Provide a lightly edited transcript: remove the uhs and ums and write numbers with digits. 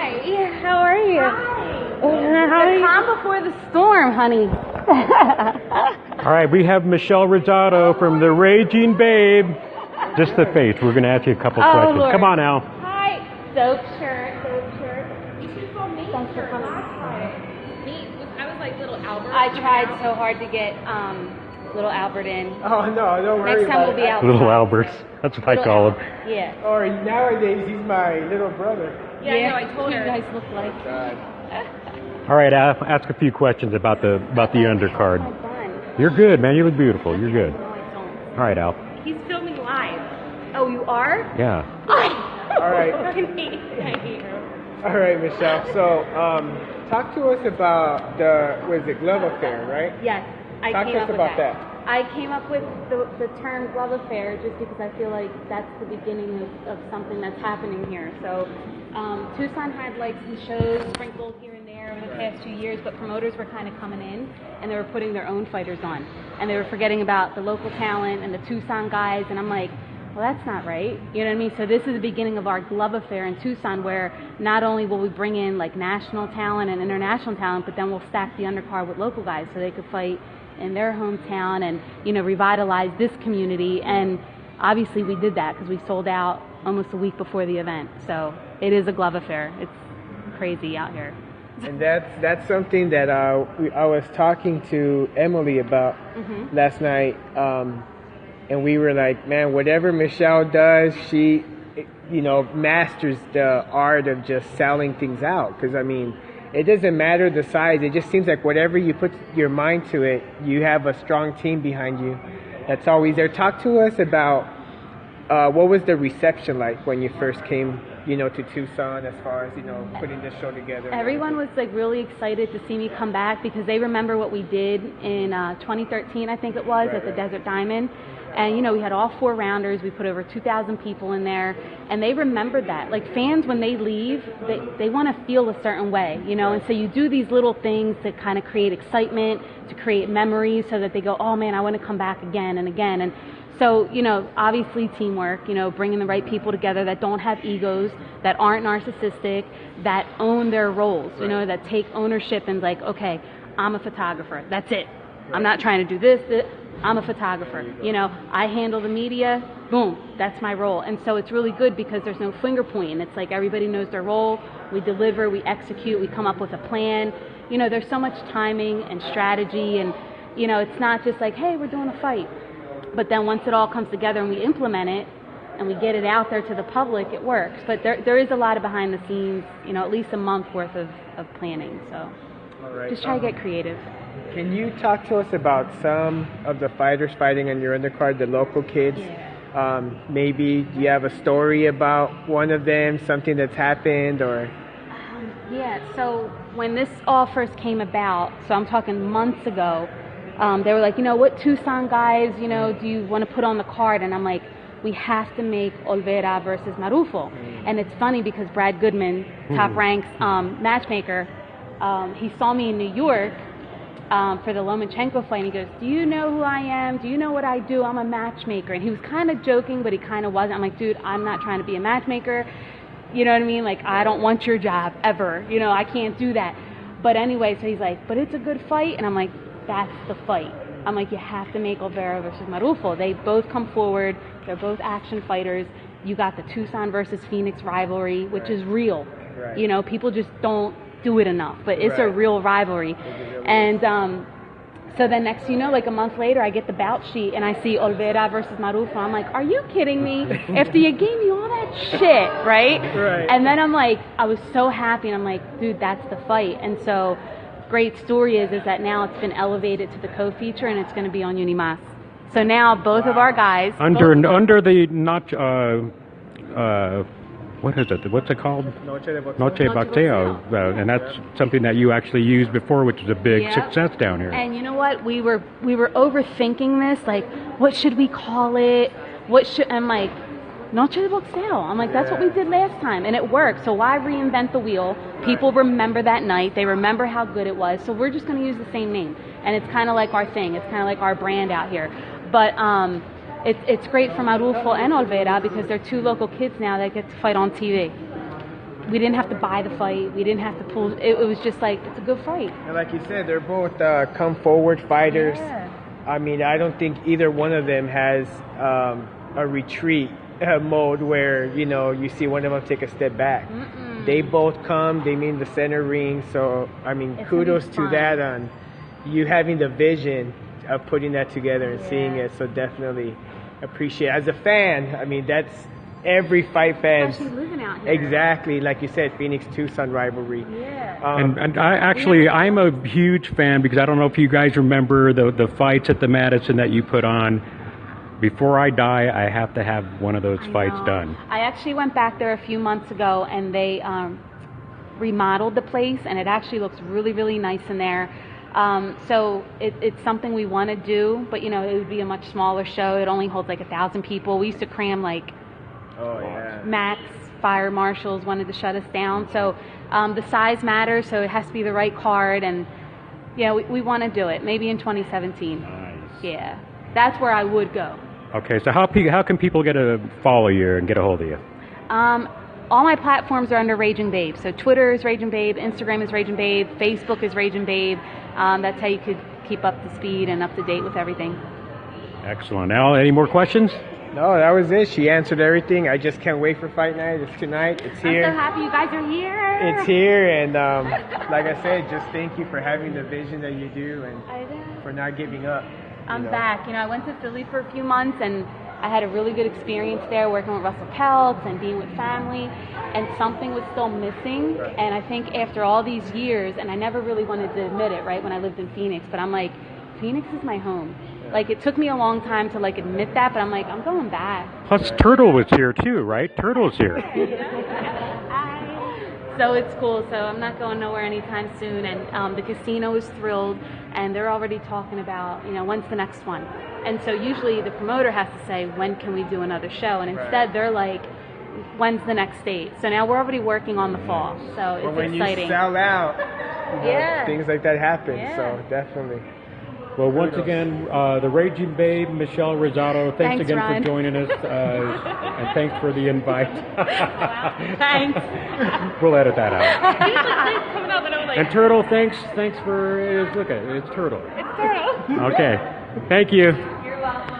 Hi, how are you? Hi. The calm before the storm, honey. All right, we have Michelle Rosado from the Raging Babe. Just the face. We're going to ask you a couple questions. Lord. Come on, Al. Hi. Dope shirt. You should have saw me shirt last Friday. I was like little Albert. I tried so hard to get little Albert in. Oh, no, don't worry Next time about we'll be it. out. Little Alberts. That's what I call him. Yeah. Or nowadays, he's my little brother. Yeah, no, I told her. You guys look like. God. All right, Al, ask a few questions about the undercard. Oh, fun. You're good, man. You look beautiful. You're good. No, I don't. All right, Al. He's filming live. Oh, you are? Yeah. All right. I hate her. All right, Michelle. So, talk to us about the glove affair, right? Yes. I Talk came to up us with about that. that. I came up with the term glove affair just because I feel like that's the beginning of something that's happening here. So Tucson had like some shows sprinkled here and there over the past few years, but promoters were kind of coming in and they were putting their own fighters on. And they were forgetting about the local talent and the Tucson guys. And I'm like, well, that's not right. You know what I mean? So this is the beginning of our glove affair in Tucson, where not only will we bring in like national talent and international talent, but then we'll stack the undercard with local guys so they could fight in their hometown and, you know, revitalize this community. And obviously we did that because we sold out almost a week before the event. So it is a glove affair. It's crazy out here. And that's something that I was talking to Emily about last night. And we were like, man, whatever Michelle does, she, you know, masters the art of just selling things out. Because, I mean, it doesn't matter the size. It just seems like whatever you put your mind to it, you have a strong team behind you that's always there. Talk to us about what was the reception like when you first came, you know, to Tucson as far as, you know, putting this show together. Everyone was like really excited to see me come back because they remember what we did in 2013, I think it was, at the Desert Diamond. And, you know, we had all 4 rounders. We put over 2,000 people in there. And they remembered that. Like, fans, when they leave, they want to feel a certain way, you know. And so you do these little things to kind of create excitement, to create memories so that they go, oh, man, I want to come back again and again. And so, you know, obviously teamwork, you know, bringing the right people together that don't have egos, that aren't narcissistic, that own their roles, you know, that take ownership and like, okay, I'm a photographer. That's it. I'm not trying to do this. I'm a photographer. You know, I handle the media. Boom. That's my role. And so it's really good because there's no finger pointing. It's like everybody knows their role. We deliver, we execute, we come up with a plan. You know, there's so much timing and strategy. And, you know, it's not just like, hey, we're doing a fight. But then once it all comes together and we implement it and we get it out there to the public, it works. But there is a lot of behind the scenes, you know, at least a month worth of planning. So just try to get creative. Can you talk to us about some of the fighters fighting on your undercard, the local kids? Yeah. Maybe do you have a story about one of them, something that's happened, or? Yeah, so when this all first came about, so I'm talking months ago, they were like, you know, what Tucson guys, you know, do you want to put on the card? And I'm like, we have to make Olvera versus Marufo. And it's funny because Brad Goodman, top ranks matchmaker, he saw me in New York for the Lomachenko fight, and he goes, do you know who I am? Do you know what I do? I'm a matchmaker. And he was kind of joking, but he kind of wasn't. I'm like, dude, I'm not trying to be a matchmaker. You know what I mean? Like, I don't want your job ever. You know, I can't do that. But anyway, so he's like, but it's a good fight. And I'm like, that's the fight. I'm like, you have to make Olvera versus Marufo. They both come forward. They're both action fighters. You got the Tucson versus Phoenix rivalry, which is real. Right. You know, people just don't do it enough, but it's a real rivalry. And so then next, you know, like a month later, I get the bout sheet and I see Olvera versus Marufo. I'm like, are you kidding me? After you gave me all that shit, right? And then I'm like, I was so happy, and I'm like, dude, that's the fight. And so great story is that now it's been elevated to the co-feature and it's going to be on Unimas. So now both of our guys under the not what is it? What's it called? Noche de Boxeo. And that's something that you actually used before, which is a big success down here. And you know what? We were overthinking this. Like, what should we call it? I'm like, Noche de Boxeo. I'm like, that's what we did last time, and it worked. So why reinvent the wheel? People remember that night. They remember how good it was. So we're just going to use the same name. And it's kind of like our thing. It's kind of like our brand out here. But it's great for Marufo and Olvera because they're 2 local kids now that get to fight on TV. we didn't have to buy the fight. We didn't have to pull. It was just like, it's a good fight. And like you said, they're both come forward fighters. Yeah. I mean, I don't think either one of them has a retreat mode where, you know, you see one of them take a step back. They both come, they meet in the center ring. So, I mean, It's kudos really to fun. that on you having the vision of putting that together and seeing it. So definitely appreciate it. As a fan, I mean, that's every fight fan. Especially living out here. Exactly, like you said, Phoenix-Tucson rivalry. Yeah. And I'm a huge fan because I don't know if you guys remember the fights at the Madison that you put on. Before I die, I have to have one of those fights done. I actually went back there a few months ago, and they remodeled the place, and it actually looks really, really nice in there. So it's something we want to do, but, you know, it would be a much smaller show. It only holds like 1,000 people. We used to cram like Max, fire marshals wanted to shut us down. So the size matters, so it has to be the right card, and yeah, we want to do it. Maybe in 2017. Nice. Yeah, that's where I would go. Okay, so how can people get to follow you and get a hold of you? All my platforms are under Raging Babe. So Twitter is Raging Babe, Instagram is Raging Babe, Facebook is Raging Babe. That's how you could keep up to speed and up to date with everything. Excellent. Al, any more questions? No, that was it. She answered everything. I just can't wait for fight night. It's tonight. It's here. I'm so happy you guys are here. It's here, and like I said, just thank you for having the vision that you do and for not giving up. I'm back. You know, I went to Philly for a few months, and I had a really good experience there working with Russell Peltz and being with family, and something was still missing. And I think after all these years, and I never really wanted to admit it, right, when I lived in Phoenix, but I'm like, Phoenix is my home. Like, it took me a long time to, like, admit that, but I'm like, I'm going back. Plus, Turtle was here too, right? Turtle's here. So it's cool. So I'm not going nowhere anytime soon. And the casino is thrilled, and they're already talking about, you know, when's the next one. And so usually the promoter has to say, when can we do another show? And instead they're like, when's the next date? So now we're already working on the fall. So it's when exciting. you sell out, you know, things like that happen. Yeah. So definitely. Well, once again, the Raging Babe, Michelle Rosado, thanks again Ron. for joining us, and thanks for the invite. Thanks. We'll edit that out. coming up, and I was like, And Turtle, thanks for, look at it, it's Turtle. it's Turtle. Okay, thank you. You're welcome.